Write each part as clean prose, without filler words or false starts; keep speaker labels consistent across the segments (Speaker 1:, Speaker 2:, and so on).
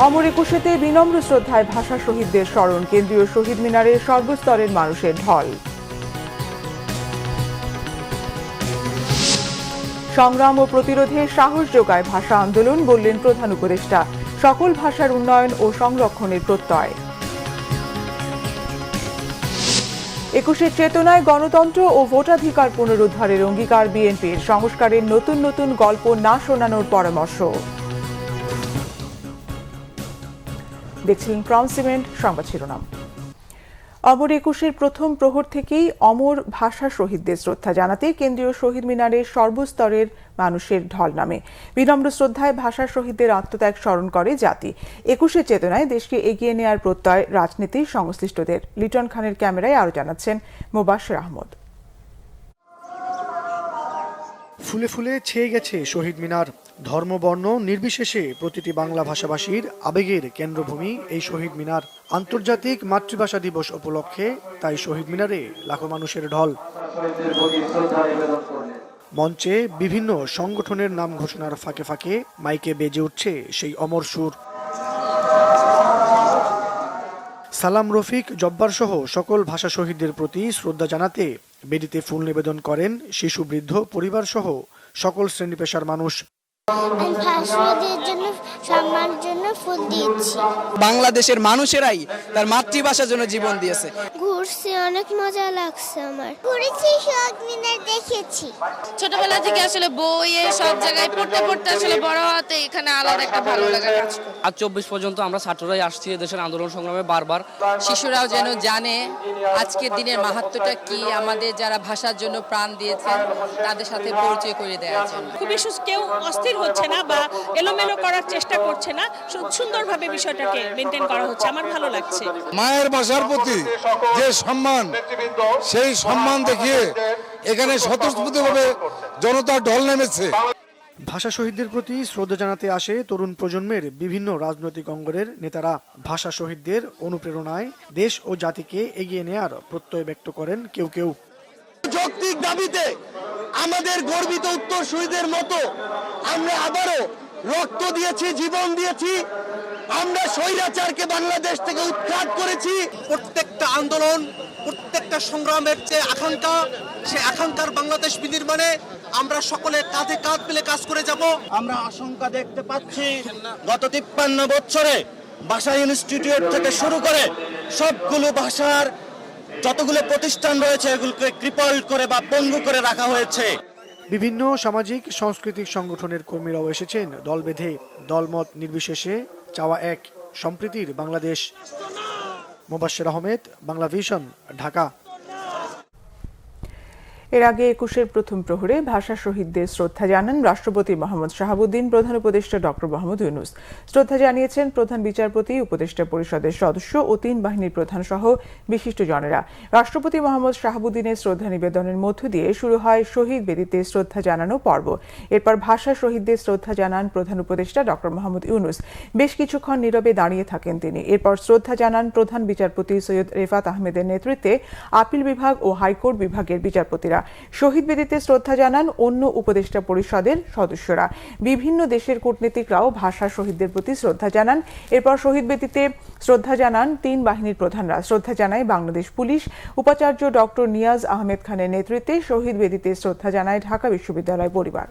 Speaker 1: অমর একুশেতে বিনম্র শ্রদ্ধায় ভাষা শহীদদের স্মরণ, কেন্দ্রীয় শহীদ মিনারে সর্বস্তরের মানুষের ঢল। সংগ্রাম ও প্রতিরোধে সাহস যোগায় ভাষা আন্দোলন, বললেন প্রধান উপদেষ্টা। সকল ভাষার উন্নয়ন ও সংরক্ষণের প্রত্যয়। একুশের চেতনায় গণতন্ত্র ও ভোটাধিকার পুনরুদ্ধারের অঙ্গীকার বিএনপির, সংস্কারের নতুন নতুন গল্প না শোনানোর পরামর্শ। দেখছিলেন ক্রাউন সিমেন্ট সংবাদ শিরোনাম। অমর একুশের প্রথম প্রহর থেকেই অমর ভাষা শহীদদের শ্রদ্ধা জানাতে কেন্দ্রীয় শহীদ মিনারে সর্বস্তরের মানুষের ঢল নামে। বিনম্র শ্রদ্ধায় ভাষা শহীদদের আত্মত্যাগ স্মরণ করে জাতি। একুশের চেতনায় দেশকে এগিয়ে নেওয়ার প্রত্যয় রাজনীতির সংশ্লিষ্টদের। লিটন খানের ক্যামেরায় আরও জানাচ্ছেন মোবাশ্বের আহমদ।
Speaker 2: ফুলে ফুলে ছেয়ে গেছে শহীদ মিনার। ধর্ম বর্ণ নির্বিশেষে প্রতিটি বাংলা ভাষাভাষীর আবেগের কেন্দ্রভূমি এই শহীদ মিনার। আন্তর্জাতিক মাতৃভাষা দিবস উপলক্ষে তাই শহীদ মিনারে লাখো মানুষের ঢল। মঞ্চে বিভিন্ন সংগঠনের নাম ঘোষণার ফাঁকে ফাঁকে মাইকে বেজে উঠছে সেই অমর সুর। সালাম, রফিক, জব্বার সহ সকল ভাষা শহীদদের প্রতি শ্রদ্ধা জানাতে বেদিতে ফুল নিবেদন করেন শিশু, বৃদ্ধ, পরিবার সহ সকল শ্রেণী পেশার মানুষ।
Speaker 3: ভাষাদের জন্য সম্মানের জন্য ফুল দিয়েছি।
Speaker 4: বাংলাদেশের মানুষেরাই তার মাতৃভাষার জন্য জীবন দিয়েছে।
Speaker 3: ঘুরছি, অনেক মজা লাগছে আমার। ঘুরেছি, শহীদ মিনার দেখেছি।
Speaker 5: ছোটবেলা থেকে আসলে বইয়ে সব জায়গায় পড়তে পড়তে আসলে বড় হতে এখানে আলাদা একটা ভালো লাগা কাজ করে।
Speaker 6: আজ 24 পর্যন্ত আমরা ছাত্ররাই আসছি দেশের আন্দোলন সংগ্রামে বারবার।
Speaker 5: শিশুরাও যেন জানে আজকের দিনের মাহাত্ম্যটা কি, আমাদের যারা ভাষার জন্য প্রাণ দিয়েছেন তাদের সাথে পরিচয় করে দেওয়ার জন্য।
Speaker 7: খুবই কেউ অস্থির হচ্ছে না বা এলোমেলো করার চেষ্টা করছে না, সুন্দরভাবে বিষয়টাকে মেনটেন করা হচ্ছে। আমার ভালো লাগছে।
Speaker 8: মায়ের ভাষার প্রতি যে সম্মান, সেই সম্মান দেখিয়ে এখানে স্বতঃস্ফূর্তভাবে জনতার ঢল নেমেছে।
Speaker 2: ভাষা শহীদদের প্রতি শ্রদ্ধা জানাতে আসে তরুণ প্রজন্মের বিভিন্ন রাজনৈতিক অঙ্গনের নেতারা। ভাষা শহীদদের অনুপ্রেরণায় দেশ ও জাতিকে এগিয়ে নেয়ার প্রত্যয় ব্যক্ত করেন কেউ কেউ।
Speaker 9: যৌক্তিক দাবিতে আমাদের গর্বিত উত্তরসূরিদের মতো আমরা আবারও রক্ত দিয়েছি, জীবন দিয়েছি। আমরা স্বৈরাচারকে বাংলাদেশ থেকে উৎখাত করেছি।
Speaker 4: প্রত্যেকটা আন্দোলন, প্রত্যেকটা সংগ্রামের যে আকাঙ্ক্ষা, সে আকাঙ্ক্ষার বাংলাদেশ বিনির্মাণে আমরা সকলে কাঁধে কাঁধ মিলে কাজ করে যাব।
Speaker 9: আমরা আশঙ্কা দেখতে পাচ্ছি গত 53 বছরে ভাষা ইনস্টিটিউট থেকে শুরু করে সবগুলো ভাষার যতগুলো প্রতিষ্ঠান রয়েছে এগুলোকে ক্রিপল করে বা পঙ্গু করে রাখা হয়েছে।
Speaker 2: বিভিন্ন সামাজিক সাংস্কৃতিক সংগঠনের কর্মীরাও এসেছেন দল বেঁধে। দলমত নির্বিশেষে চাওয়া এক, সম্প্রীতির বাংলাদেশ। মোবাশ্বের আহমেদ, বাংলা ভিশন, ঢাকা।
Speaker 1: এর আগে একুশের প্রথম প্রহরে ভাষা শহীদদের শ্রদ্ধা জানান রাষ্ট্রপতি মোহাম্মদ শাহাবুদ্দিন, প্রধান উপদেষ্টা ডক্টর মোহাম্মদ ইউনূস। শ্রদ্ধা জানিয়েছেন প্রধান বিচারপতি, উপদেষ্টা পরিষদের সদস্য ও 3 বাহিনীর প্রধান সহ বিশিষ্টজনেরা। রাষ্ট্রপতি মোহাম্মদ শাহাবুদ্দিনের শ্রদ্ধা নিবেদনের মধ্য দিয়ে শুরু হয় শহীদ বেদিতে শ্রদ্ধা জানানো পর্ব। এরপর ভাষা শহীদদের শ্রদ্ধা জানান প্রধান উপদেষ্টা ডক্টর মোহাম্মদ ইউনূস। বেশ কিছুক্ষণ নীরবে দাঁড়িয়ে থাকেন তিনি। এরপর শ্রদ্ধা জানান প্রধান বিচারপতি সৈয়দ রেফাত আহমেদের নেতৃত্বে আপিল বিভাগ ও হাইকোর্ট বিভাগের বিচারপতিরা। শহীদ বেদিতে শ্রদ্ধা জানান অন্য উপদেষ্টা পরিষদের সদস্যরা। বিভিন্ন দেশের কূটনীতিকরাও ভাষা শহীদদের প্রতি শ্রদ্ধা জানান। এরপর শহীদ বেদিতে শ্রদ্ধা জানান 3 বাহিনীর প্রধানরা। শ্রদ্ধা জানায় বাংলাদেশ পুলিশ। উপাচার্য ডক্টর নিয়াজ আহমেদ খানের নেতৃত্বে শহীদ বেদিতে শ্রদ্ধা জানায় ঢাকা বিশ্ববিদ্যালয় পরিবার।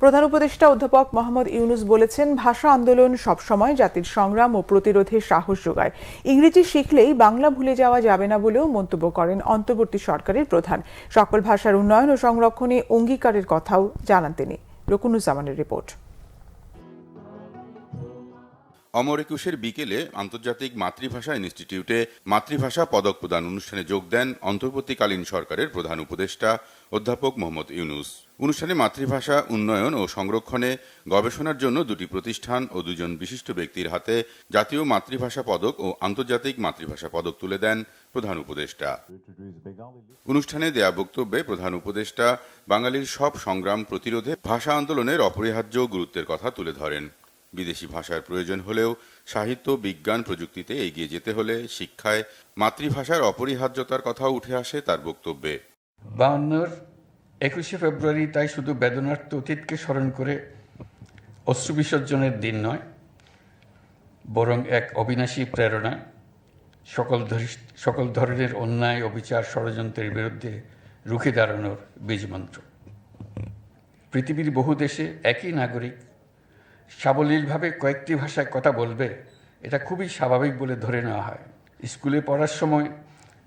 Speaker 1: প্রধান উপদেষ্টা অধ্যাপক মোহাম্মদ ইউনূস বলেছেন, ভাষা আন্দোলন সবসময় জাতির সংগ্রাম ও প্রতিরোধে সাহস যোগায়। ইংরেজি শিখলেই বাংলা ভুলে যাওয়া যাবে না বলেও মন্তব্য করেন অন্তর্বর্তী সরকারের প্রধান। সকল ভাষার উন্নয়ন ও সংরক্ষণে অঙ্গীকারের কথাও জানান তিনি। রকুনুজ্জামানের রিপোর্ট।
Speaker 10: অমর একুশের বিকেলে আন্তর্জাতিক মাতৃভাষা ইনস্টিটিউটে মাতৃভাষা পদক প্রদান অনুষ্ঠানে যোগ দেন অন্তর্বর্তীকালীন সরকারের প্রধান উপদেষ্টা অধ্যাপক মোহাম্মদ ইউনূস। অনুষ্ঠানে মাতৃভাষা উন্নয়ন ও সংরক্ষণে গবেষণার জন্য 2টি প্রতিষ্ঠান ও 2 জন বিশিষ্ট ব্যক্তির হাতে জাতীয় মাতৃভাষা পদক ও আন্তর্জাতিক মাতৃভাষা পদক তুলে দেন প্রধান উপদেষ্টা। অনুষ্ঠানে দেয়া বক্তব্যে প্রধান উপদেষ্টা বাঙালির সব সংগ্রাম প্রতিরোধে ভাষা আন্দোলনের অপরিহার্য গুরুত্বের কথা তুলে ধরেন। বিদেশি ভাষার প্রয়োজন হলেও সাহিত্য, বিজ্ঞান, প্রযুক্তিতে এগিয়ে যেতে হলে শিক্ষায় মাতৃভাষার অপরিহার্যতার কথাও উঠে আসে তার বক্তব্যে।
Speaker 11: 52-র 21শে ফেব্রুয়ারি তাই শুধু বেদনার্থ অতীতকে স্মরণ করে অশ্রু বিসর্জনের দিন নয়, বরং এক অবিনাশী প্রেরণা, সকল ধরনের অন্যায়, অবিচার, ষড়যন্ত্রের বিরুদ্ধে রুখে দাঁড়ানোর বীজমন্ত্র। পৃথিবীর বহু দেশে একই নাগরিক সাবলীলভাবে কয়েকটি ভাষায় কথা বলবে, এটা খুবই স্বাভাবিক বলে ধরে নেওয়া হয়। স্কুলে পড়ার সময়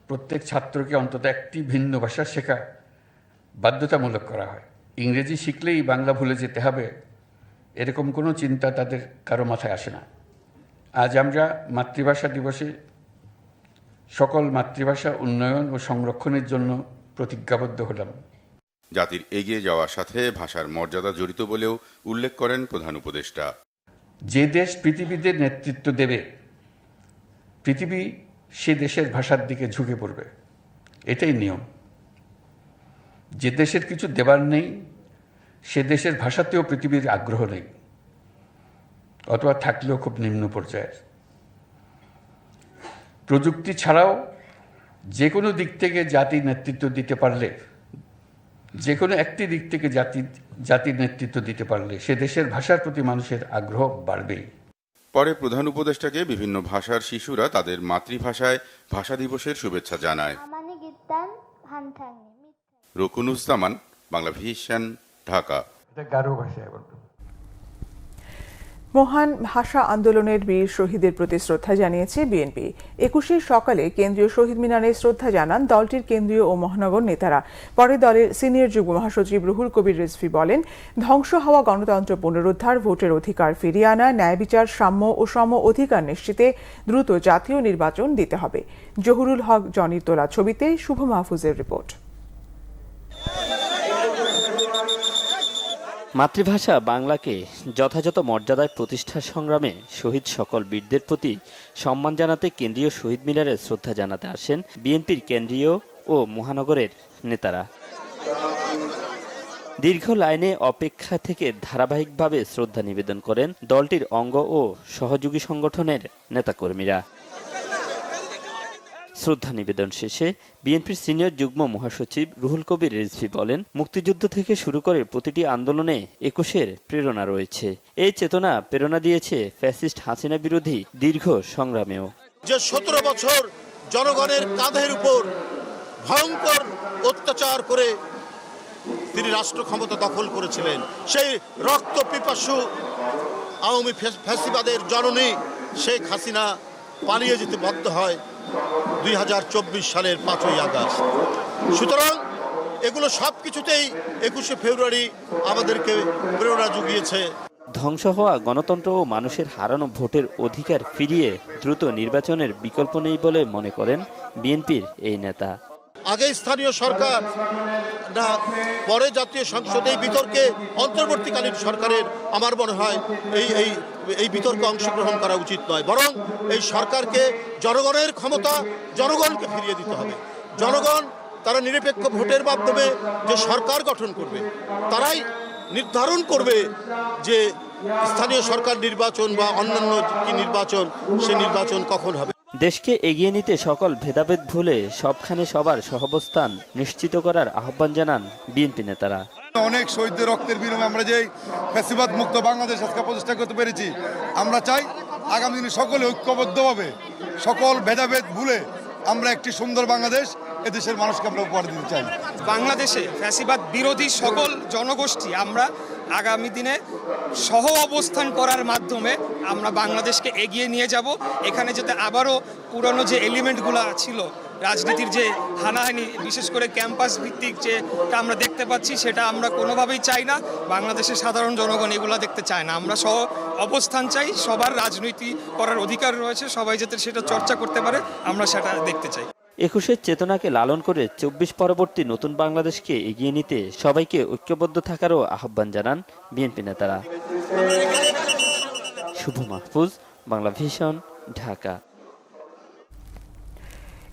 Speaker 11: প্রত্যেক ছাত্রকে অন্তত একটি ভিন্ন ভাষা শেখা বাধ্যতামূলক করা হয়। ইংরেজি শিখলেই বাংলা ভুলে যেতে হবে, এরকম কোনো চিন্তা তাদের কারো মাথায় আসে না। আজ আমরা মাতৃভাষা দিবসে সকল মাতৃভাষা উন্নয়ন ও সংরক্ষণের জন্য প্রতিজ্ঞাবদ্ধ হলাম।
Speaker 10: জাতির এগিয়ে যাওয়ার সাথে ভাষার মর্যাদা জড়িত বলেও উল্লেখ করেন প্রধান উপদেষ্টা।
Speaker 11: যে দেশ পৃথিবীতে নেতৃত্ব দেবে, পৃথিবী সে দেশের ভাষার দিকে ঝুঁকে পড়বে, এটাই নিয়ম। যে দেশের কিছু দেবার নেই, সে দেশের ভাষাতেও পৃথিবীর আগ্রহ নেই, অথবা থাকলেও খুব নিম্ন পর্যায়ের। প্রযুক্তি ছাড়াও যে কোনো দিক থেকে জাতির নেতৃত্ব দিতে পারলে, যে কোনো একটি দিক থেকে জাতির নেতৃত্ব দিতে পারলে সে দেশের ভাষার প্রতি মানুষের আগ্রহ বাড়বেই।
Speaker 10: পরে প্রধান উপদেষ্টাকে বিভিন্ন ভাষার শিশুরা তাদের মাতৃভাষায় ভাষা দিবসের শুভেচ্ছা জানায়। রকুনুজ্জামান, বাংলা ভিশন, ঢাকা।
Speaker 11: এটা গারো ভাষায় বলবো।
Speaker 1: মহান ভাষা আন্দোলনের বীর শহীদের প্রতি শ্রদ্ধা জানিয়েছে বিএনপি। 21শে সকালে কেন্দ্রীয় শহীদ মিনারে শ্রদ্ধা জানান দলটির কেন্দ্রীয় ও মহানগর নেতারা। পরে দলের সিনিয়র যুগ্ম মহাসচিব রুহুল কবির রিজভী বলেন, ধ্বংস হওয়া গণতন্ত্র পুনরুদ্ধার, ভোটের অধিকার ফিরিয়ে আনা, ন্যায় বিচার, সাম্য ও সম অধিকার নিশ্চিতে দ্রুত জাতীয় নির্বাচন দিতে হবে। জহুরুল হক জনির তোলা ছবিতে শুভ মাহফুজের রিপোর্ট।
Speaker 12: মাতৃভাষা বাংলাকে যথাযথ মর্যাদায় প্রতিষ্ঠার সংগ্রামে শহীদ সকল বীরদের প্রতি সম্মান জানাতে কেন্দ্রীয় শহীদ মিনারে শ্রদ্ধা জানাতে আসেন বিএনপির কেন্দ্রীয় ও মহানগরের নেতারা। দীর্ঘ লাইনে অপেক্ষা থেকে ধারাবাহিকভাবে শ্রদ্ধা নিবেদন করেন দলটির অঙ্গ ও সহযোগী সংগঠনের নেতাকর্মীরা। শ্রদ্ধা নিবেদন শেষে বিএনপির সিনিয়র যুগ্ম মহাসচিব রুহুল কবির রিজভী বলেন, মুক্তিযুদ্ধ থেকে শুরু করে প্রতিটি আন্দোলনে 21-এর প্রেরণা রয়েছে। এই চেতনা প্রেরণা দিয়েছে ফ্যাসিস্ট হাসিনা বিরোধী দীর্ঘ সংগ্রামেও।
Speaker 9: যে 17 বছর জনগণের কাঁধের উপর ভয়ঙ্কর অত্যাচার করে তিনি রাষ্ট্র ক্ষমতা দখল করেছিলেন, সেই রক্ত পিপাসু আওয়ামী ফ্যাসিবাদের জননী শেখ হাসিনা পালিয়ে যেতে বাধ্য হয় 2024 সালের 5ই আগস্ট। সুতরাং এগুলো সব কিছুতেই 21শে ফেব্রুয়ারি আমাদেরকে প্রেরণা জুগিয়েছে।
Speaker 12: ধ্বংস হওয়া গণতন্ত্র ও মানুষের হারানো ভোটের অধিকার ফিরিয়ে দ্রুত নির্বাচনের বিকল্প নেই বলে মনে করেন বিএনপির এই নেতা।
Speaker 9: আগে স্থানীয় সরকার না, পরে জাতীয় সংসদে এই বিতর্কে অন্তর্বর্তীকালীন সরকারের আমার মনে হয় এই বিতর্কে অংশগ্রহণ করা উচিত নয়, বরং এই সরকারকে জনগণের ক্ষমতা জনগণকে ফিরিয়ে দিতে হবে। জনগণ তারা নিরপেক্ষ ভোটের মাধ্যমে যে সরকার গঠন করবে, তারাই নির্ধারণ করবে যে স্থানীয় সরকার নির্বাচন বা অন্যান্য কি নির্বাচন, সে নির্বাচন কখন হবে।
Speaker 12: দেশকে এগিয়ে নিতে সকল ভেদাভেদ ভুলে সবখানে সবার সহাবস্থান নিশ্চিত করার আহ্বান জানান বিএনপি নেতারা।
Speaker 8: অনেক শহীদদের রক্তের বিনিময়ে আমরা যে ফ্যাসিবাদ মুক্ত বাংলাদেশ আজকে প্রতিষ্ঠা করতে পেরেছি, আমরা চাই আগামী দিনে সকলে ঐক্যবদ্ধভাবে সকল ভেদাভেদ ভুলে আমরা একটি সুন্দর বাংলাদেশ এদেশের মানুষকে আমরা উপহার দিতে চাই।
Speaker 13: বাংলাদেশে ফ্যাসিবাদ বিরোধী সকল জনগোষ্ঠী আমরা আগামী দিনে সহ অবস্থান করার মাধ্যমে আমরা বাংলাদেশকে এগিয়ে নিয়ে যাব। এখানে যাতে আবারও পুরনো যে এলিমেন্টগুলো ছিল রাজনীতির, যে হানাহানি, বিশেষ করে ক্যাম্পাস ভিত্তিক যেটা আমরা দেখতে পাচ্ছি, সেটা আমরা কোনোভাবেই চাই না। বাংলাদেশের সাধারণ জনগণ এগুলো দেখতে চায় না। আমরা সহ অবস্থান চাই, সবার রাজনীতি করার অধিকার রয়েছে, সবাই যাতে সেটা চর্চা করতে পারে, আমরা সেটা দেখতে চাই। 21-এর চেতনাকে লালন করে 24 পরবর্তী নতুন বাংলাদেশকে এগিয়ে নিতে সবাইকে ঐক্যবদ্ধ থাকারও আহ্বান জানান বিএনপি নেতারা। শুভ মাহফুজ, বাংলা ভিশন, ঢাকা।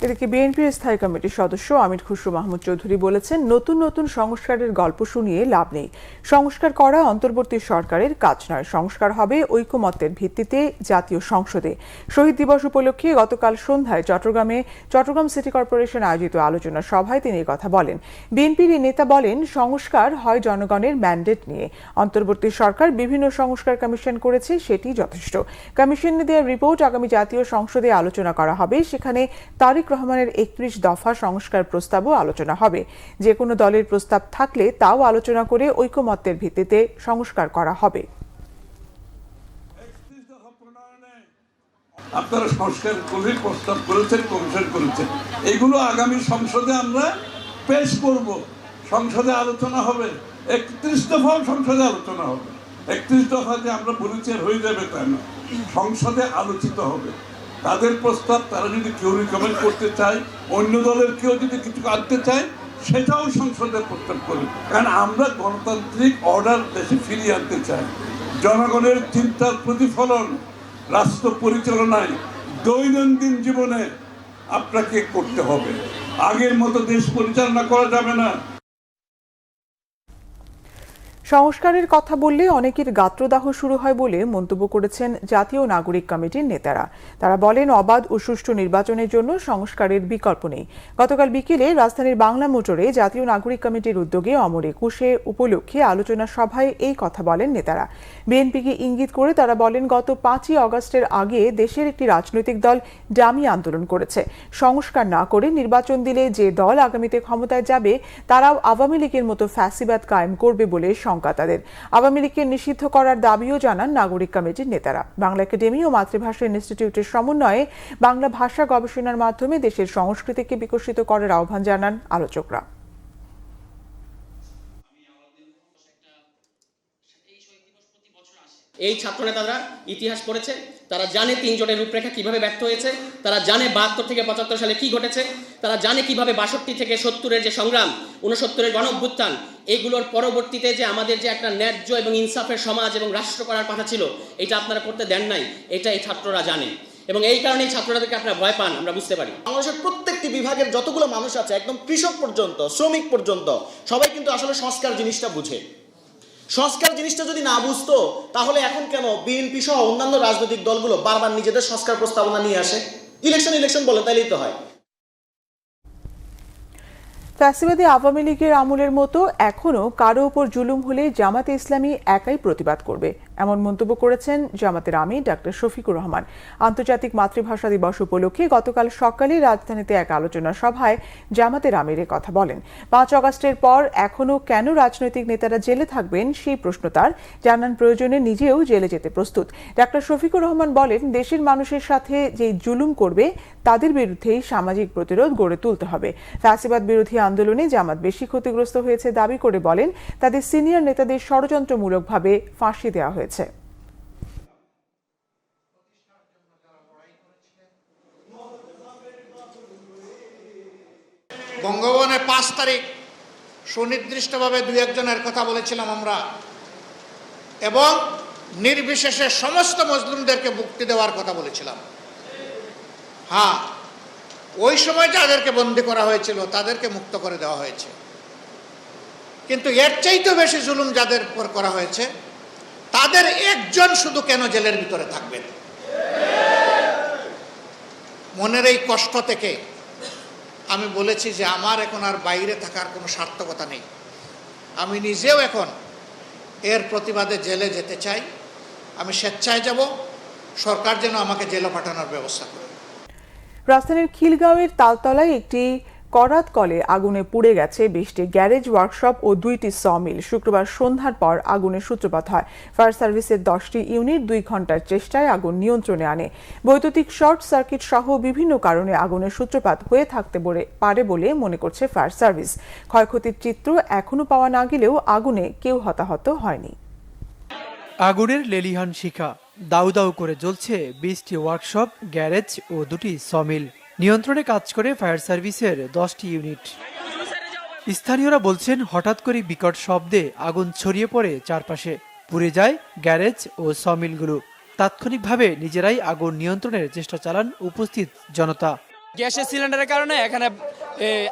Speaker 1: এদিকে বিএনপির স্থায়ী কমিটির সদস্য আমির খুসরো মাহমুদ চৌধুরী বলেছেন, নতুন নতুন সংস্কারের গল্প শুনিয়ে লাভ নেই। সংস্কার করা অন্তর্বর্তী সরকারের কাজ নয়, সংস্কার হবে ঐকমত্যের ভিত্তিতে জাতীয় সংসদে। শহীদ দিবস উপলক্ষে গতকাল সন্ধ্যায় চট্টগ্রাম সিটি কর্পোরেশন আয়োজিত আলোচনা সভায় তিনি কথা বলেন। বিএনপির এই নেতা বলেন, সংস্কার হয় জনগণের ম্যান্ডেট নিয়ে। অন্তর্বর্তী সরকার বিভিন্ন সংস্কার কমিশন করেছে, সেটি যথেষ্ট। কমিশনে দেওয়া রিপোর্ট আগামী জাতীয় সংসদে আলোচনা করা হবে, সেখানে তারিক রহমানের 31 দফা সংস্কার প্রস্তাবও আলোচনা হবে। যে কোনো দলের প্রস্তাব থাকলে তাও আলোচনা করে ঐকমত্যের ভিত্তিতে সংস্কার করা হবে।
Speaker 14: আপনারা সংস্কার করে প্রস্তাব করেছেন, কমিশন করেছেন, এগুলো আগামী সংসদে আমরা পেশ করব, সংসদে আলোচনা হবে। 31 দফাও সংসদে আলোচনা হবে। 31 দফা যে আমরা বলেছি হয়ে যাবে তা না, সংসদে আলোচিত হবে। তাদের প্রস্তাব তারা যদি কেউ রিকমেন্ড করতে চায়, অন্য দলের কেউ যদি কিছু আনতে চায়, সেটাও সংসদে প্রস্তাব করি। কারণ আমরা গণতান্ত্রিক অর্ডার দেশে ফিরিয়ে আনতে চাই। জনগণের চিন্তার প্রতিফলন রাষ্ট্র পরিচালনায় দৈনন্দিন জীবনে আপনাকে করতে হবে। আগের মতো দেশ পরিচালনা করা যাবে না।
Speaker 1: সংস্কারের কথা বললে অনেকের গাত্রদাহ শুরু হয় বলে মন্তব্য করেছেন জাতীয় নাগরিক কমিটির নেতারা। তারা বলেন, অবাধ ও সুষ্ঠু নির্বাচনের জন্য সংস্কারের বিকল্প নেই। গতকাল বিকেলে রাজধানীর বাংলা মোটরে জাতীয় নাগরিক কমিটির উদ্যোগে অমর একুশে উপলক্ষে আলোচনা সভায় এই কথা বলেন নেতারা। বিএনপিকে ইঙ্গিত করে তারা বলেন, গত 5ই আগস্টের আগে দেশের একটি রাজনৈতিক দল ডামি আন্দোলন করেছে। সংস্কার না করে নির্বাচন দিলে যে দল আগামীতে ক্ষমতায় যাবে তারাও আওয়ামী লীগের মতো ফ্যাসিবাদ কায়েম করবে বলে শঙ্কা তাদের। আওয়ামী লীগকে নিষিদ্ধ করার দাবিও জানান নাগরিক কমিটির নেতারা। বাংলা একাডেমি ও মাতৃভাষা ইনস্টিটিউটের সমন্বয়ে বাংলা ভাষা গবেষণার মাধ্যমে দেশের সংস্কৃতিকে বিকশিত করার আহ্বান জানান আলোচকরা।
Speaker 15: এই ছাত্রনেতারা ইতিহাস পড়েছে, তারা জানে 3 জোটের রূপরেখা কিভাবে ব্যর্থ হয়েছে, তারা জানে 72 থেকে 75 সালে কি ঘটেছে, তারা জানে কিভাবে 62 থেকে 70-এর যে সংগ্রাম, 69-এর গণঅভ্যুত্থান, এগুলোর পরবর্তীতে যে আমাদের যে একটা ন্যায্য এবং ইনসাফের সমাজ এবং রাষ্ট্র করার কথা ছিল, এটা আপনারা করতে দেন নাই। এটা এই ছাত্ররা জানে এবং এই কারণেই ছাত্রদেরকে আপনারা ভয় পান, আমরা বুঝতে পারি।
Speaker 9: বাংলাদেশের প্রত্যেকটি বিভাগের যতগুলো মানুষ আছে, একদম কৃষক পর্যন্ত, শ্রমিক পর্যন্ত, সবাই কিন্তু আসলে সংস্কার জিনিসটা বুঝে। সংস্কার জিনিসটা যদি না বুঝতো, তাহলে এখন কেন বিএনপি সহ অন্যান্য রাজনৈতিক দলগুলো বারবার নিজেদের সংস্কার প্রস্তাবনা নিয়ে আসে? ইলেকশন বলে, তাইলেই তো হয়।
Speaker 1: ফ্যাসিবাদী আওয়ামী লীগের আমলের মতো এখনো কারো উপর জুলুম হলে জামাতে ইসলামী একাই প্রতিবাদ করবে, এমন মন্তব্য করেছেন জামাতের আমির ডাক্তার শফিকুর রহমান। আন্তর্জাতিক মাতৃভাষা দিবস উপলক্ষে গতকাল সকালে রাজধানীতে এক আলোচনা সভায় জামাতের আমির কথা বলেন। 5 আগস্টের পর এখনো কেন রাজনৈতিক নেতারা জেলে থাকবেন সেই প্রশ্ন তার, জানান প্রয়োজনে নিজেও জেলে যেতে প্রস্তুত। ডাক্তার শফিকুর রহমান বলেন, দেশের মানুষের সাথে যেই জুলুম করবে তাদের বিরুদ্ধেই সামাজিক প্রতিরোধ গড়ে তুলতে হবে। ফ্যাসিবাদ বিরোধী আন্দোলনে জামাত বেশি ক্ষতিগ্রস্ত হয়েছে দাবি করে বলেন, তাদের সিনিয়র নেতাদের ষড়যন্ত্রমূলকভাবে ফাঁসি দেওয়া হয়েছে।
Speaker 16: বঙ্গভবনে 5 তারিখ সুনির্দিষ্টভাবে 2-1 জনের কথা বলেছিলাম আমরা, এবং নির্বিশেষে সমস্ত মুসলিমদেরকে মুক্তি দেওয়ার কথা বলেছিলাম। হ্যাঁ, ওই সময় যাদেরকে বন্দী করা হয়েছিল তাদেরকে মুক্ত করে দেওয়া হয়েছে, কিন্তু এর চাইতে বেশি জুলুম যাদের উপর করা হয়েছে তাদের একজন শুধু কেন জেলের ভিতরে থাকবেন? মনের এই কষ্ট থেকে আমি বলেছি যে আমার এখন আর বাইরে থাকার কোনো সার্থকতা নেই। আমি নিজেও এখন এর প্রতিবাদে জেলে যেতে চাই। আমি স্বেচ্ছায় যাব, সরকার যেন আমাকে জেলে পাঠানোর ব্যবস্থা করে।
Speaker 1: রাজধানীর খিলগাঁওয়ের তালতলায় একটি করাত কলে আগুনে পুড়ে গেছে 20টি গ্যারেজ, ওয়ার্কশপ ও 2টি সমিল। শুক্রবার সন্ধ্যার পর আগুনের সূত্রপাত হয়। ফায়ার সার্ভিসের 10টি ইউনিট 2 ঘন্টার চেষ্টায় আগুন নিয়ন্ত্রণে আনে। বৈদ্যুতিক শর্ট সার্কিট সহ বিভিন্ন কারণে আগুনের সূত্রপাত হয়ে থাকতে পারে বলে মনে করছে ফায়ার সার্ভিস। ক্ষয়ক্ষতির চিত্র এখনো পাওয়া না গেলেও আগুনে কেউ হতাহত হয়নি।
Speaker 17: আগুনের লেলিহান শিখা দাউ দাউ করে জ্বলছে 20টি ওয়ার্কশপ, গ্যারেজ ও 2টি সমিল। নিয়ন্ত্রণে কাজ করে ফায়ার সার্ভিসের 10টি ইউনিট। স্থানীয়রা বলছেন, হঠাৎ করে বিকট শব্দে আগুন ছড়িয়ে পড়ে চারপাশে, পুড়ে যায় গ্যারেজ ও সমিলগুলো। তাৎক্ষণিকভাবে নিজেরাই আগুন নিয়ন্ত্রণের চেষ্টা চালান উপস্থিত জনতা।
Speaker 6: গ্যাসের সিলিন্ডারের কারণে এখানে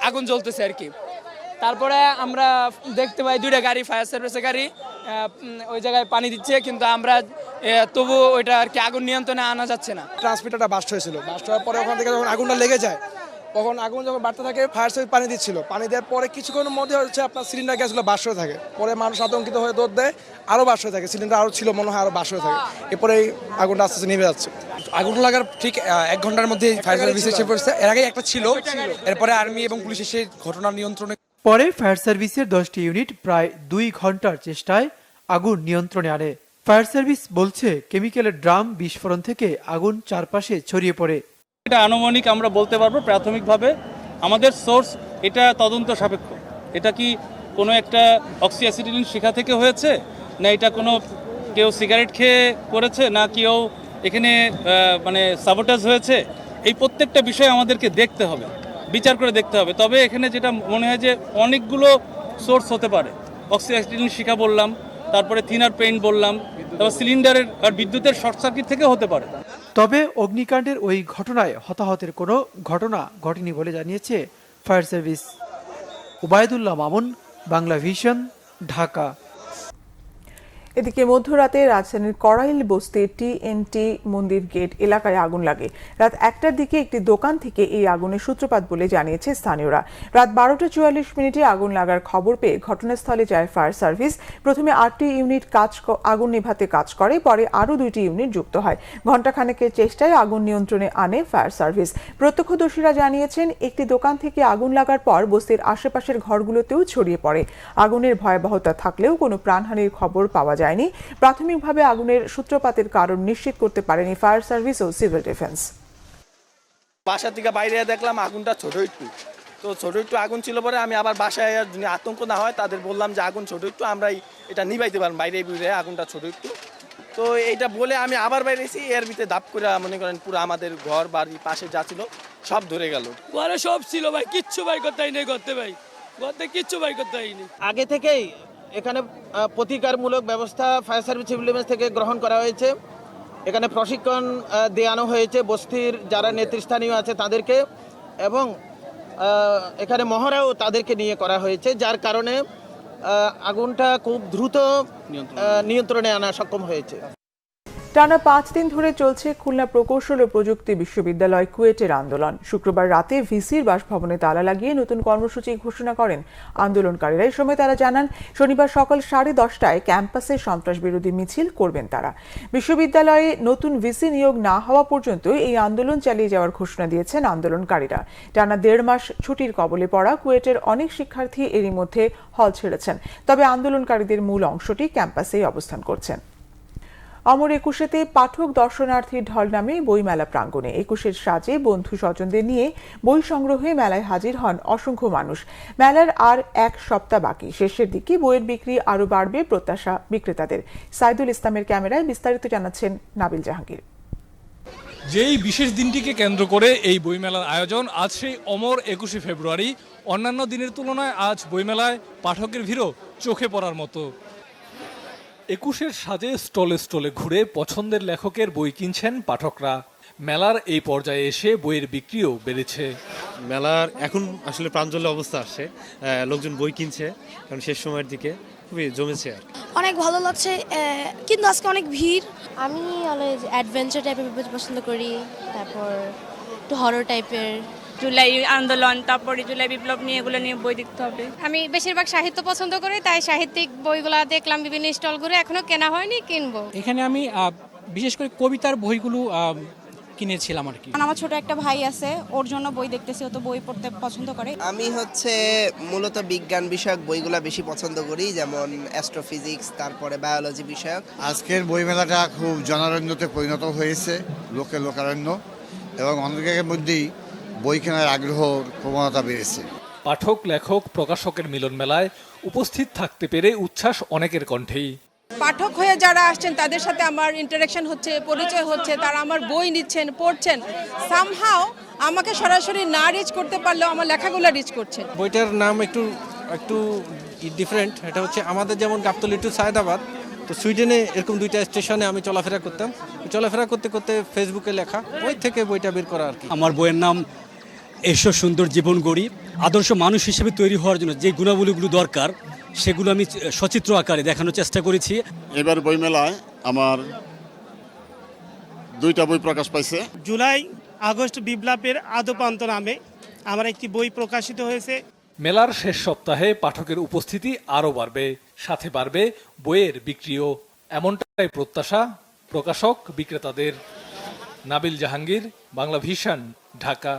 Speaker 6: আগুন জ্বলতেছে আর কি। তারপরে আমরা দেখতে পাই 2টা গাড়ি, ফায়ার সার্ভিসের গাড়ি ওই জায়গায় পানি দিচ্ছে, কিন্তু আমরা তবু ওইটা আর কি আগুন নিয়ন্ত্রণে আনা যাচ্ছে না।
Speaker 13: ট্রান্সমিটারটা বাস্ট হয়েছিল, বাস্ট হওয়ার পরে ওখান থেকে যখন আগুনটা লেগে যায়, তখন আগুন যখন বাড়তে থাকে ফায়ার সার্ভিস পানি দিচ্ছিল, পানি দেওয়ার পরে কিছুক্ষণের মধ্যে হচ্ছে আপনার সিলিন্ডার গ্যাসগুলো বাস্ট হয়ে থাকে। পরে মানুষ আতঙ্কিত হয়ে দৌড় দেয়, আরও বাস্ট হয়ে থাকে, সিলিন্ডার আরও ছিল মনে হয় আরও বাস্ট হয়ে থাকে। এরপরে আগুনটা আস্তে আস্তে নিভে যাচ্ছে। আগুন লাগার ঠিক 1 ঘন্টার মধ্যে ফায়ার সার্ভিস এসে পড়ছে। এর আগে একটা ছিল, এরপরে আর্মি এবং পুলিশ এসে ঘটনা নিয়ন্ত্রণে।
Speaker 17: পরে ফায়ার সার্ভিসের 10টি ইউনিট প্রায় 2 ঘন্টার চেষ্টায় আগুন নিয়ন্ত্রণে আনে। ফায়ার সার্ভিস বলছে কেমিক্যালের ড্রাম বিস্ফোরণ থেকে আগুন চারপাশে ছড়িয়ে পড়ে।
Speaker 18: এটা আনুমানিক আমরা বলতে পারবো প্রাথমিকভাবে, আমাদের সোর্স এটা তদন্ত সাপেক্ষ। এটা কি কোনো একটা অক্সিঅ্যাসিটিলিন শিখা থেকে হয়েছে, না এটা কোনো কেউ সিগারেট খেয়ে করেছে, না কেউ এখানে মানে সাবোটাজ হয়েছে, এই প্রত্যেকটা বিষয় আমাদেরকে দেখতে হবে, বিচার করে দেখতে হবে। তবে এখানে যেটা মনে হয় যে অনেকগুলো সোর্স হতে পারে। অক্সিঅ্যাসিটিলিন শিখা বললাম, তারপরে থিনার পেইন্ট বললাম, তারপর সিলিন্ডারের আর বিদ্যুতের শর্ট সার্কিট থেকে হতে পারে।
Speaker 17: তবে অগ্নিকাণ্ডের ওই ঘটনায় হতাহতের কোনো ঘটনা ঘটেনি বলে জানিয়েছে fire service. Ubaidullah Mamun, Bangla vision, Dhaka.
Speaker 1: এদিকে মধ্যরাতে রাজধানীর করাইল বস্তির TNT মন্দির গেট এলাকায় আগুন লাগে। রাত 1টার দিকে একটি দোকান থেকে এই আগুনের সূত্রপাত বলে জানিয়েছে স্থানীয়রা। রাত 12:44 আগুন লাগার খবর পেয়ে ঘটনাস্থলে যায় ফায়ার সার্ভিস। প্রথমে 8টি ইউনিট আগুন নেভাতে কাজ করে, পরে আরও 2টি ইউনিট যুক্ত হয়। ঘণ্টাখানেকের চেষ্টায় আগুন নিয়ন্ত্রণে আনে ফায়ার সার্ভিস। প্রত্যক্ষদর্শীরা জানিয়েছেন, একটি দোকান থেকে আগুন লাগার পর বস্তির আশেপাশের ঘরগুলোতেও ছড়িয়ে পড়ে। আগুনের ভয়াবহতা থাকলেও কোনো প্রাণহানির খবর পাওয়া যায়নি। প্রাথমিকভাবে আগুনের সূত্রপাতের কারণ নিশ্চিত করতে পারেনি ফায়ার সার্ভিস ও সিভিল ডিফেন্স।
Speaker 9: বাসা থেকে বাইরে দেখলাম আগুনটা ছোট একটু আগুন ছিল। পরে আমি আবার বাসায় আতঙ্ক না হয় তাদের বললাম যে আগুন ছোট একটু, আমরা এটা নিভাইতে পারবো, বাইরে আগুনটা ছোট একটু। তো এইটা বলে আমি আবার বাইরে এসেছি, এর ভিতরে দাপ করে মনে করেন পুরো আমাদের ঘর বাড়ি পাশে যা ছিল সব ধরে গেল।
Speaker 6: ঘরে সব ছিল ভাই, কিচ্ছু বাই করতে হয়নি, করতে ভাই ঘরতে কিচ্ছু বাই করতে হয়নি।
Speaker 9: আগে থেকেই এখানে প্রতিকারমূলক ব্যবস্থা ফায়ার সার্ভিস সিভিল ডিফেন্স থেকে গ্রহণ করা হয়েছে। এখানে প্রশিক্ষণ দেওয়ানো হয়েছে বস্তির যারা নেতৃস্থানীয় আছে তাদেরকে, এবং এখানে মহড়াও তাদেরকে নিয়ে করা হয়েছে, যার কারণে আগুনটা খুব দ্রুত নিয়ন্ত্রণে আনা সক্ষম হয়েছে।
Speaker 1: টানা 5 দিন ধরে চলছে খুলনা প্রকৌশল ও প্রযুক্তি বিশ্ববিদ্যালয় কুয়েটের আন্দোলন। শুক্রবার রাতে ভিসির বাসভবনে তালা লাগিয়ে নতুন কর্মসূচি ঘোষণা করেন আন্দোলনকারীরা। এই সময় তারা জানান, শনিবার সকাল 10:30টায় ক্যাম্পাসে সন্ত্রাস বিরোধী মিছিল করবেন তারা। বিশ্ববিদ্যালয়ে নতুন ভিসি নিয়োগ না হওয়া পর্যন্ত এই আন্দোলন চালিয়ে যাওয়ার ঘোষণা দিয়েছেন আন্দোলনকারীরা। টানা 1.5 মাস ছুটির কবলে পড়া কুয়েটের অনেক শিক্ষার্থী এরই মধ্যে হল ছেড়েছেন। তবে আন্দোলনকারীদের মূল অংশটি ক্যাম্পাসেই অবস্থান করছেন। অমর একুশেতে পাঠক দর্শনার্থীর ঢল নামে বইমেলা প্রাঙ্গণে। 21-এর সাজে বন্ধু স্বজনদের নিয়ে বই সংগ্রহে মেলায় হাজির হন অসংখ্য মানুষ। মেলার আর 1 সপ্তাহ বাকি। শেষের দিকে বইয়ের বিক্রি আরও বাড়বে প্রত্যাশা বিক্রেতাদের। সাইদুল ইসলামের ক্যামেরায় বিস্তারিত জানাচ্ছেন নাবিল জাহাঙ্গীর।
Speaker 19: যেই বিশেষ দিনটিকে কেন্দ্র করে এই বইমেলার আয়োজন, আজ সেই অমর 21শে ফেব্রুয়ারি। অন্যান্য দিনের তুলনায় আজ বইমেলায় পাঠকের ভিড়ও চোখে পড়ার মতো। 21-এর সাজে স্টলে স্টলে ঘুরে পছন্দের লেখকের বই কিনছেন পাঠকরা। মেলার এই পর্যায়ে এসে বইয়ের বিক্রিও বেড়েছে।
Speaker 20: মেলার এখন আসলে প্রাঞ্জল অবস্থা আসছে, লোকজন বই কিনছে, কারণ শেষ সময়ের দিকে খুবই জমেছে। আর
Speaker 21: অনেক ভালো লাগছে, কিন্তু আজকে অনেক ভিড়। আমি অলওয়েজ অ্যাডভেঞ্চার টাইপের বই পছন্দ করি, তারপর একটু হরর টাইপের।
Speaker 7: জুলাই আন্দোলন, তারপরে জুলাই বিপ্লব নিয়ে এগুলো নিয়ে বই দেখতে হবে।
Speaker 21: আমি বেশিরভাগ সাহিত্য পছন্দ করি, তাই সাহিত্যিক বইগুলো দেখলাম বিভিন্ন স্টল ঘুরে, এখনো কেনা হয়নি, কিনবো।
Speaker 22: এখানে আমি বিশেষ করে কবিতার বইগুলো কিনেছিলাম আর কি।
Speaker 21: আমার ছোট একটা ভাই আছে, ওর জন্য বই দেখতেছি, ও তো বই পড়তে পছন্দ করে।
Speaker 23: আমি মূলত বিজ্ঞান বিষয়ক বইগুলো বেশি পছন্দ করি, যেমন অ্যাস্ট্রোফিজিক্স, তারপরে বায়োলজি বিষয়ক।
Speaker 24: আজকের বইমেলাটা খুব জনারণ্যতে পরিণত হয়েছে, লোকারণ্য, এবং অনেকের মধ্যেই বই কেনার আগ্রহর প্রবণতা বেড়েছে।
Speaker 19: পাঠক লেখক প্রকাশকের মিলন মেলায় উপস্থিত থাকতে পেরে উচ্ছ্বাস অনেকের কণ্ঠেই।
Speaker 7: পাঠক হয়ে যারা আসছেন তাদের সাথে আমার ইন্টারাকশন হচ্ছে, পরিচয় হচ্ছে, তারা আমার বই নিচ্ছেন, পড়ছেন। সামহাও আমাকে সরাসরি না রিচ করতে পারলেও আমার লেখাগুলো রিচ করছেন।
Speaker 22: বইটার নাম একটু ডিফারেন্ট। এটা হচ্ছে আমাদের যেমন গাবতলী টু সায়দাবাদ, তো সুইডেনে এরকম 2টা স্টেশনে আমি চলাফেরা করতাম। চলাফেরা করতে করতে ফেসবুকে লেখা, ওই থেকে বইটা বের করা আর কি।
Speaker 25: আমার বইয়ের নাম
Speaker 2: এসব সুন্দর জীবন গড়ি, আদর্শ মানুষ হিসেবে তৈরি হওয়ার জন্য যে গুণাবলীগুলো দরকার সেগুলো আমি সচিত্র আকারে দেখানোর চেষ্টা করেছি।
Speaker 3: এবার বইমেলায় আমার 2টা বই প্রকাশ পাইছে।
Speaker 4: জুলাই আগস্ট বিপ্লবের আদ্যোপান্ত নামে আমার একটি বই প্রকাশিত হয়েছে।
Speaker 19: মেলার শেষ সপ্তাহে পাঠকের উপস্থিতি আরও বাড়বে, সাথে বাড়বে বইয়ের বিক্রিও, এমনটাই প্রত্যাশা প্রকাশক বিক্রেতাদের। Nabil Jahangir, Bangla vision, Dhaka.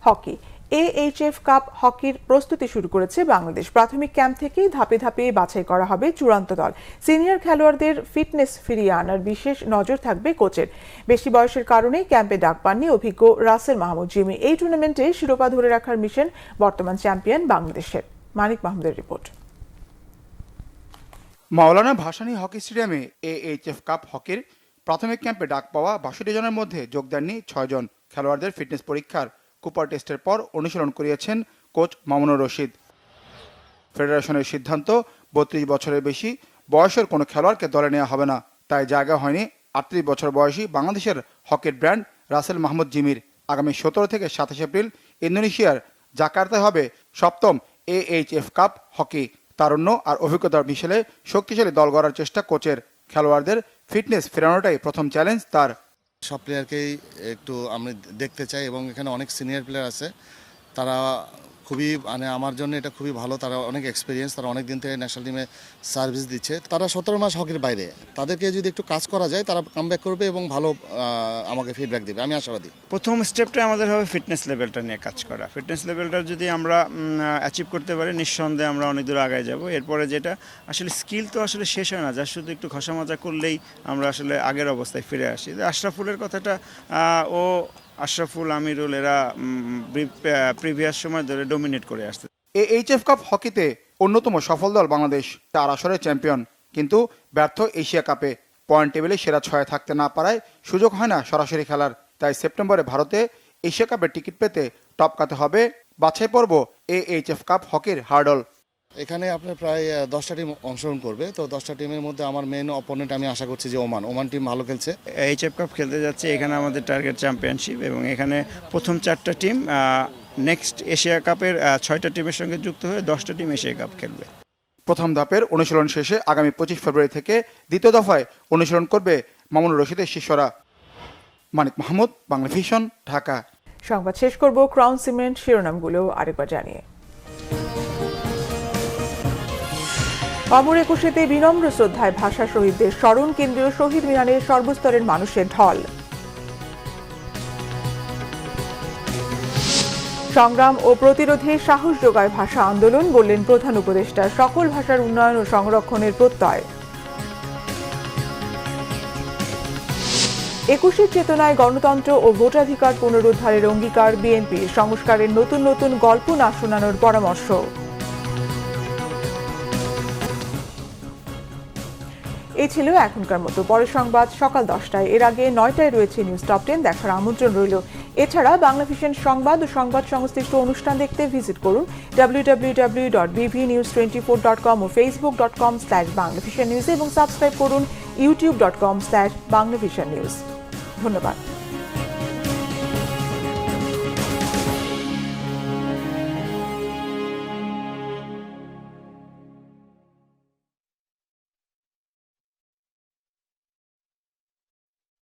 Speaker 1: Hockey. AHF cup হকির প্রস্তুতি শুরু করেছে বাংলাদেশ। প্রাথমিক ক্যাম্প থেকেই ধাপে ধাপে বাছাই করা হবে চূড়ান্ত দল। সিনিয়র খেলোয়াড়দের ফিটনেস ফিরিয়ে আনার বিশেষ নজর থাকবে কোচের। বেশি বয়সের কারণে ক্যাম্পে ডাক পাননি অভিজ্ঞ রাসেল মাহমুদ জিমি। এই টুর্নামেন্টে শিরোপা ধরে রাখার মিশন বর্তমান চ্যাম্পিয়ন বাংলাদেশের। মানিক মাহমুদের রিপোর্ট।
Speaker 5: মাওলানা ভাসানী হকি স্টেডিয়ামে AHF কাপ হকির প্রাথমিক ক্যাম্পে ডাক পাওয়া 62 জনের মধ্যে যোগ দেননি 6 জন। খেলোয়াড়দের ফিটনেস পরীক্ষার কুপার টেস্টের পর অনুশীলন করিয়েছেন কোচ মামুনুর রশিদ। ফেডারেশনের সিদ্ধান্ত 32 বছরের বেশি বয়সের কোনো খেলোয়াড়কে দলে নেওয়া হবে না, তাই জায়গা হয়নি 38 বছর বয়সী বাংলাদেশের হকির ব্র্যান্ড রাসেল মাহমুদ জিমির। আগামী 17 থেকে 27 এপ্রিল ইন্দোনেশিয়ার জাকার্তায় হবে 7ম AHF কাপ হকি। তারুণ্য আর অভিজ্ঞতার মিশেলে শক্তিশালী দল গড়ার চেষ্টা কোচের। খেলোয়াড়দের ফিটনেস ফেরানোটাই প্রথম চ্যালেঞ্জ তার।
Speaker 3: সব প্লেয়ারকেই একটু আমি দেখতে চাই এবং এখানে অনেক সিনিয়র প্লেয়ার আছে, তারা খুবই মানে আমার জন্য এটা খুবই ভালো। তারা অনেক এক্সপিরিয়েন্স, তারা অনেক দিন থেকে ন্যাশনাল টিমে সার্ভিস দিচ্ছে। তারা 17 মাস হকির বাইরে, তাদেরকে যদি একটু কাজ করা যায় তারা কামব্যাক করবে এবং ভালো আমাকে ফিডব্যাক দেবে, আমি আশাবাদী।
Speaker 4: প্রথম স্টেপটা আমাদের হবে ফিটনেস লেভেলটা নিয়ে কাজ করা। ফিটনেস লেভেলটা যদি আমরা অ্যাচিভ করতে পারি নিঃসন্দেহে আমরা অনেক দূর আগায় যাব। এরপরে যেটা আসলে স্কিল তো আসলে শেষ হয় না, যা শুধু একটু ঘষা মাজা করলেই আমরা আসলে আগের অবস্থায় ফিরে আসি। আশরাফুলের কথাটা, ও আশরাফুল, আমিরুল এরা প্রিভিয়াস সময় ধরে ডমিনেট করে আসছে।
Speaker 5: AHF কাপ হকিতে অন্যতম সফল দল বাংলাদেশ, 4 আসরের চ্যাম্পিয়ন, কিন্তু ব্যর্থ এশিয়া কাপে। পয়েন্ট টেবিলে সেরা 6 থাকতে না পারায় সুযোগ হয় না সরাসরি খেলার। তাই সেপ্টেম্বরে ভারতে এশিয়া কাপের টিকিট পেতে টপকাতে হবে বাছাই পর্ব AHF কাপ হকির হার্ডল।
Speaker 3: এখানে আপনার প্রায় 10টা টিম অংশগ্রহণ করবে। তো 10টা টিমের মধ্যে আমার মেন অপোনেন্ট আমি আশা করছি যে ওমান টিম ভালো খেলছে।
Speaker 4: AHF কাপ খেলতে যাচ্ছে, এখানে আমাদের টার্গেট চ্যাম্পিয়নশিপ এবং এখানে প্রথম 4টা টিম নেক্সট এশিয়া কাপের 6টা টিমের সঙ্গে যুক্ত হয়ে 10টা টিম এশিয়া কাপ খেলবে।
Speaker 5: প্রথম ধাপের অনুশীলন শেষে আগামী 25 ফেব্রুয়ারি থেকে দ্বিতীয় দফায় অনুশীলন করবে মামুনুর রশিদের শিষ্যরা। মানিক মাহমুদ, বাংলা ভিশন, ঢাকা।
Speaker 1: সংবাদ শেষ করব ক্রাউন সিমেন্ট শিরোনামগুলো আরেকবার জানিয়ে। অমর একুশেতে বিনম্র শ্রদ্ধায় ভাষা শহীদদের স্মরণ, কেন্দ্রীয় শহীদ মিনারে সর্বস্তরের মানুষের ঢল। সংগ্রাম ও প্রতিরোধে সাহস যোগায় ভাষা আন্দোলন, বললেন প্রধান উপদেষ্টা। সকল ভাষার উন্নয়ন ও সংরক্ষণের প্রত্যয়। 21 চেতনায় গণতন্ত্র ও ভোটাধিকার পুনরুদ্ধারের অঙ্গীকার বিএনপির। সংস্কারের নতুন নতুন গল্প না শোনানোর পরামর্শ। এই ছিল এখনকার মতো। পরের সংবাদ সকাল 10টায়। এর আগে 9টায় রয়েছে নিউজ টপ 10 দেখার আমন্ত্রণ রইল। এছাড়া বাংলা ভিশন সংবাদ ও সংবাদ সংশ্লিষ্ট অনুষ্ঠান দেখতে ভিজিট করুন www.bvnews24.com ও facebook.com/banglavishnnews এবং সাবস্ক্রাইব করুন youtube.com/banglavishnnews। ধন্যবাদ।